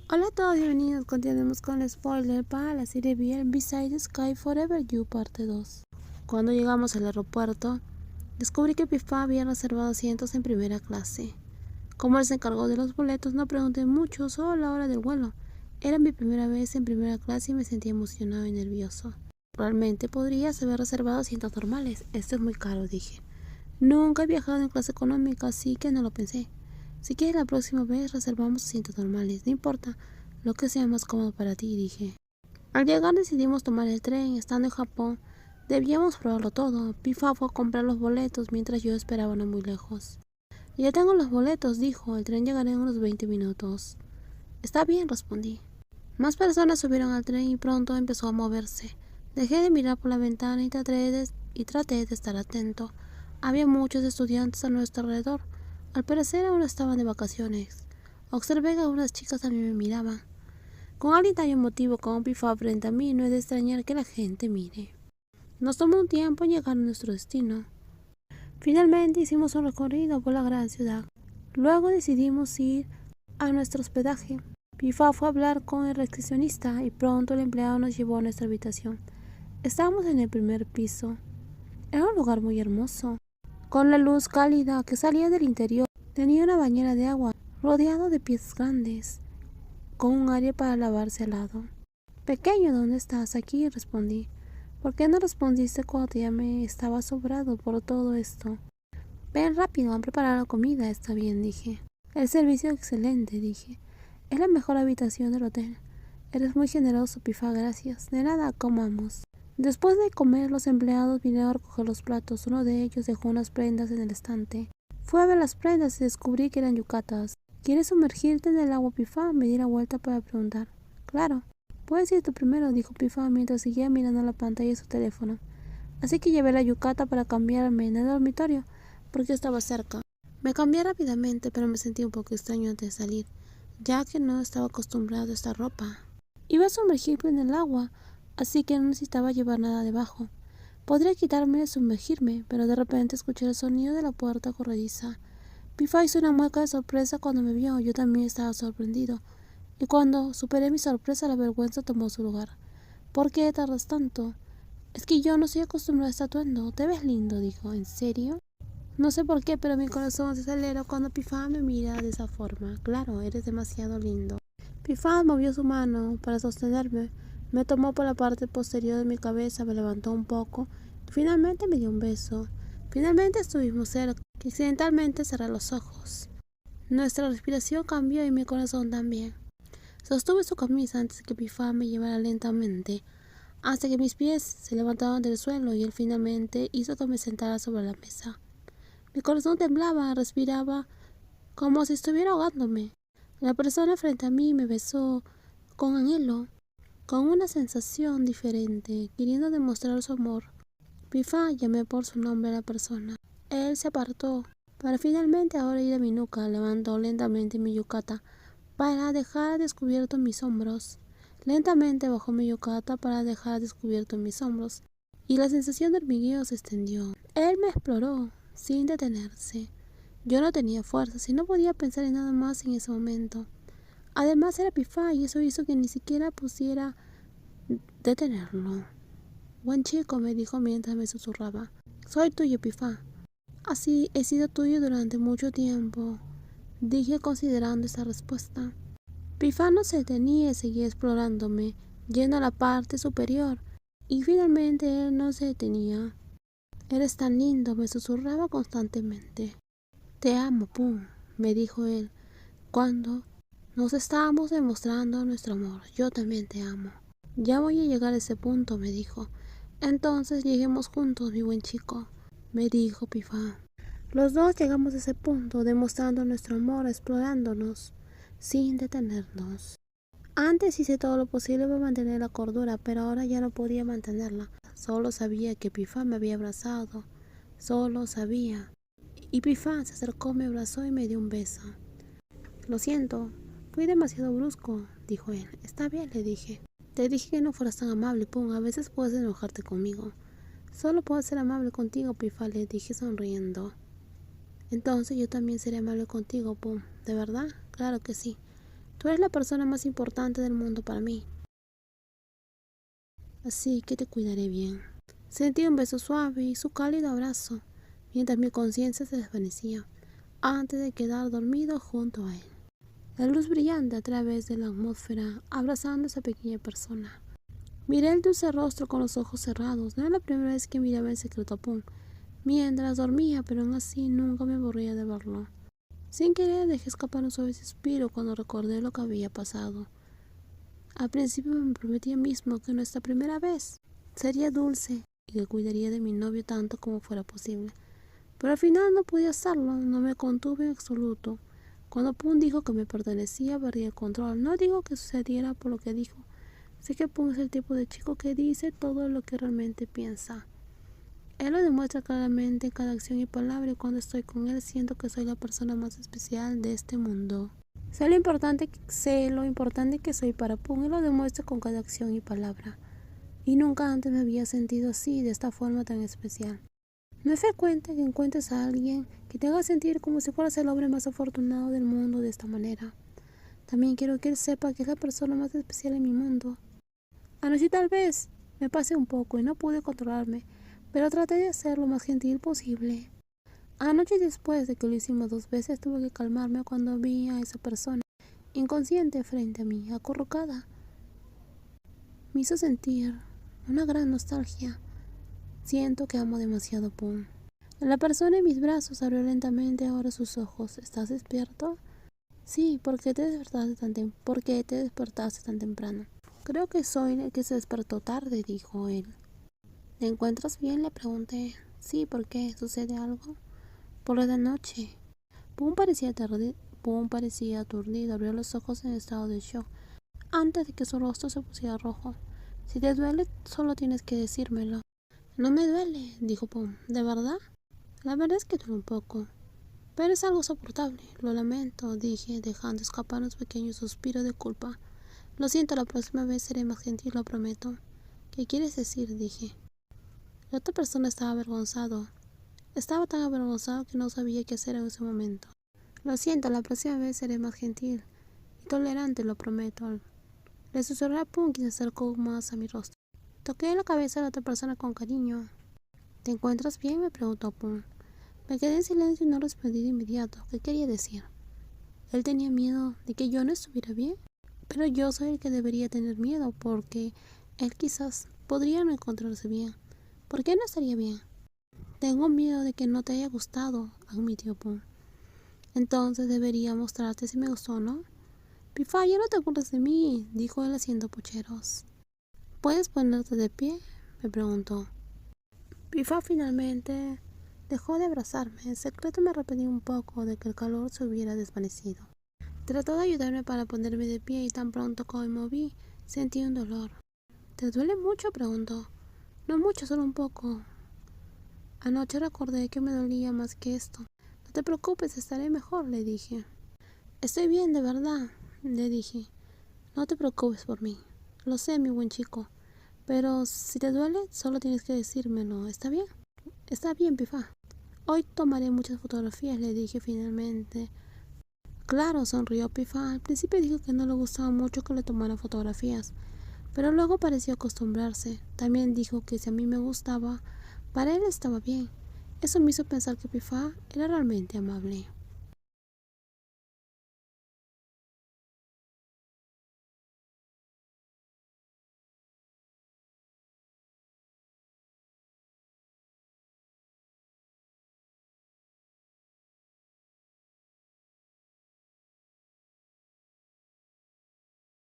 Hola a todos, bienvenidos. Continuemos con el spoiler para la serie BL Beside the Sky Forever You parte 2. Cuando llegamos al aeropuerto, descubrí que Pifa había reservado asientos en primera clase. Como él se encargó de los boletos, no pregunté mucho, solo la hora del vuelo. Era mi primera vez en primera clase y me sentía emocionado y nervioso. Realmente podrías haber reservado asientos normales. Esto es muy caro, dije. Nunca he viajado en clase económica, así que no lo pensé. Si quieres la próxima vez reservamos asientos normales, no importa lo que sea más cómodo para ti, dije. Al llegar decidimos tomar el tren. Estando en Japón, debíamos probarlo todo. Pifa fue a comprar los boletos mientras yo esperaba no muy lejos. Ya tengo los boletos, dijo. El tren llegará en unos 20 minutos. Está bien, respondí. Más personas subieron al tren y pronto empezó a moverse. Dejé de mirar por la ventana y traté de estar atento. Había muchos estudiantes a nuestro alrededor. Al parecer aún estaban de vacaciones. Observé que algunas chicas también me miraban. Con alguien tan emotivo como Pifa frente a mí, no es de extrañar que la gente mire. Nos tomó un tiempo en llegar a nuestro destino. Finalmente hicimos un recorrido por la gran ciudad. Luego decidimos ir a nuestro hospedaje. Pifa fue a hablar con el recepcionista y pronto el empleado nos llevó a nuestra habitación. Estábamos en el primer piso. Era un lugar muy hermoso, con la luz cálida que salía del interior. Tenía una bañera de agua, rodeado de pies grandes, con un área para lavarse al lado. Pequeño, ¿dónde estás? Aquí, respondí. ¿Por qué no respondiste cuando te llamé? Estaba asombrado por todo esto. Ven rápido, han preparado la comida. Está bien, dije. El servicio excelente, dije. Es la mejor habitación del hotel. Eres muy generoso, Pifa, gracias. De nada, comamos. Después de comer, los empleados vinieron a recoger los platos. Uno de ellos dejó unas prendas en el estante. Fui a ver las prendas y descubrí que eran yucatas. ¿Quieres sumergirte en el agua, Pifa? Me di la vuelta para preguntar. Claro. Puedes ir tú primero, dijo Pifa mientras seguía mirando la pantalla de su teléfono. Así que llevé la yucata para cambiarme en el dormitorio, porque estaba cerca. Me cambié rápidamente, pero me sentí un poco extraño antes de salir, ya que no estaba acostumbrado a esta ropa. Iba a sumergirme en el agua, así que no necesitaba llevar nada debajo. Podría quitarme y sumergirme, pero de repente escuché el sonido de la puerta corrediza. Pifa hizo una mueca de sorpresa cuando me vio. Yo también estaba sorprendido, y cuando superé mi sorpresa, la vergüenza tomó su lugar. ¿Por qué tardas tanto? Es que yo no estoy acostumbrado a este atuendo. Te ves lindo, dijo. ¿En serio? No sé por qué, pero mi corazón se acelera cuando Pifá me mira de esa forma. Claro, eres demasiado lindo. Pifá movió su mano para sostenerme. Me tomó por la parte posterior de mi cabeza, me levantó un poco y finalmente me dio un beso. Finalmente estuvimos cerca, que accidentalmente cerré los ojos. Nuestra respiración cambió y mi corazón también. Sostuve su camisa antes de que Pifá me llevara lentamente, hasta que mis pies se levantaban del suelo y él finalmente hizo que me sentara sobre la mesa. Mi corazón temblaba, respiraba como si estuviera ahogándome. La persona frente a mí me besó con anhelo, con una sensación diferente, queriendo demostrar su amor. Pifa, llamé por su nombre a la persona. Él se apartó, para finalmente ahora ir a mi nuca. Levantó lentamente mi yucata para dejar descubiertos mis hombros. Lentamente bajó mi yucata para dejar descubiertos mis hombros, y la sensación de hormigueo se extendió. Él me exploró, sin detenerse. Yo no tenía fuerzas y no podía pensar en nada más en ese momento. Además era Pifa y eso hizo que ni siquiera pusiera detenerlo. Buen chico, me dijo mientras me susurraba. Soy tuyo, Pifa. Así he sido tuyo durante mucho tiempo, dije considerando esa respuesta. Pifa no se detenía y seguía explorándome, yendo a la parte superior, y finalmente él no se detenía. Eres tan lindo, me susurraba constantemente. Te amo, Pum, me dijo él, cuando nos estábamos demostrando nuestro amor. Yo también te amo. Ya voy a llegar a ese punto, me dijo. Entonces lleguemos juntos, mi buen chico, me dijo Pifa. Los dos llegamos a ese punto, demostrando nuestro amor, explorándonos, sin detenernos. Antes hice todo lo posible para mantener la cordura, pero ahora ya no podía mantenerla. Solo sabía que Pifa me había abrazado. Solo sabía. Y Pifa se acercó, me abrazó y me dio un beso. Lo siento, fui demasiado brusco, dijo él. Está bien, le dije. Te dije que no fueras tan amable, Pum. A veces puedes enojarte conmigo. Solo puedo ser amable contigo, Pifa, le dije sonriendo. Entonces yo también seré amable contigo, Pum. ¿De verdad? Claro que sí. Tú eres la persona más importante del mundo para mí. Así que te cuidaré bien. Sentí un beso suave y su cálido abrazo, mientras mi conciencia se desvanecía, antes de quedar dormido junto a él. La luz brillante a través de la atmósfera, abrazando a esa pequeña persona. Miré el dulce rostro con los ojos cerrados. No era la primera vez que miraba en secreto a Pum, mientras dormía, pero aún así nunca me aburría de verlo. Sin querer dejé escapar un suave suspiro cuando recordé lo que había pasado. Al principio me prometí a mí mismo que nuestra primera vez sería dulce y que cuidaría de mi novio tanto como fuera posible. Pero al final no pude hacerlo, no me contuve en absoluto. Cuando Pum dijo que me pertenecía, perdí el control. No digo que sucediera por lo que dijo. Sé que Pum es el tipo de chico que dice todo lo que realmente piensa. Él lo demuestra claramente en cada acción y palabra, y cuando estoy con él siento que soy la persona más especial de este mundo. Sé lo importante que soy para Pum, y lo demuestra con cada acción y palabra. Y nunca antes me había sentido así, de esta forma tan especial. No es frecuente que encuentres a alguien que te haga sentir como si fueras el hombre más afortunado del mundo de esta manera. También quiero que él sepa que es la persona más especial en mi mundo. Anoche tal vez me pasé un poco y no pude controlarme, pero traté de ser lo más gentil posible. Anoche, después de que lo hicimos 2 veces, tuve que calmarme cuando vi a esa persona inconsciente frente a mí, acurrucada. Me hizo sentir una gran nostalgia. Siento que amo demasiado a Pum. La persona en mis brazos abrió lentamente ahora sus ojos. ¿Estás despierto? Sí, ¿por qué te despertaste tan temprano? Creo que soy el que se despertó tarde, dijo él. ¿Te encuentras bien?, le pregunté. Sí, ¿por qué? ¿Sucede algo? Por lo de anoche. Pum parecía aturdido, abrió los ojos en estado de shock, antes de que su rostro se pusiera rojo. Si te duele, solo tienes que decírmelo. No me duele, dijo Pum. ¿De verdad? La verdad es que duele un poco, pero es algo soportable. Lo lamento, dije, dejando escapar un pequeño suspiro de culpa. Lo siento, la próxima vez seré más gentil, lo prometo. ¿Qué quieres decir?, dije. La otra persona estaba avergonzado. Estaba tan avergonzado que no sabía qué hacer en ese momento. Lo siento, la próxima vez seré más gentil y tolerante, lo prometo. Le susurré a Pum y se acercó más a mi rostro. Toqué la cabeza de la otra persona con cariño. ¿Te encuentras bien?, me preguntó Pum. Me quedé en silencio y no respondí de inmediato. ¿Qué quería decir? Él tenía miedo de que yo no estuviera bien, pero yo soy el que debería tener miedo, porque él quizás podría no encontrarse bien. ¿Por qué no estaría bien? Tengo miedo de que no te haya gustado, admitió Pum. Entonces debería mostrarte si me gustó o no. Pifa, ya no te acuerdas de mí, dijo él haciendo pucheros. ¿Puedes ponerte de pie?, me preguntó. Pifa finalmente dejó de abrazarme. En secreto me arrepentí un poco de que el calor se hubiera desvanecido. Trató de ayudarme para ponerme de pie y tan pronto como me moví, sentí un dolor. ¿Te duele mucho?, preguntó. No mucho, solo un poco. Anoche recordé que me dolía más que esto. No te preocupes, estaré mejor, le dije. Estoy bien, de verdad, le dije. No te preocupes por mí. Lo sé, mi buen chico. Pero si te duele, solo tienes que decírmelo. ¿Está bien? Está bien, Pifa. Hoy tomaré muchas fotografías, le dije finalmente. Claro, sonrió Pifa. Al principio dijo que no le gustaba mucho que le tomara fotografías, pero luego pareció acostumbrarse. También dijo que si a mí me gustaba, para él estaba bien. Eso me hizo pensar que Pifa era realmente amable.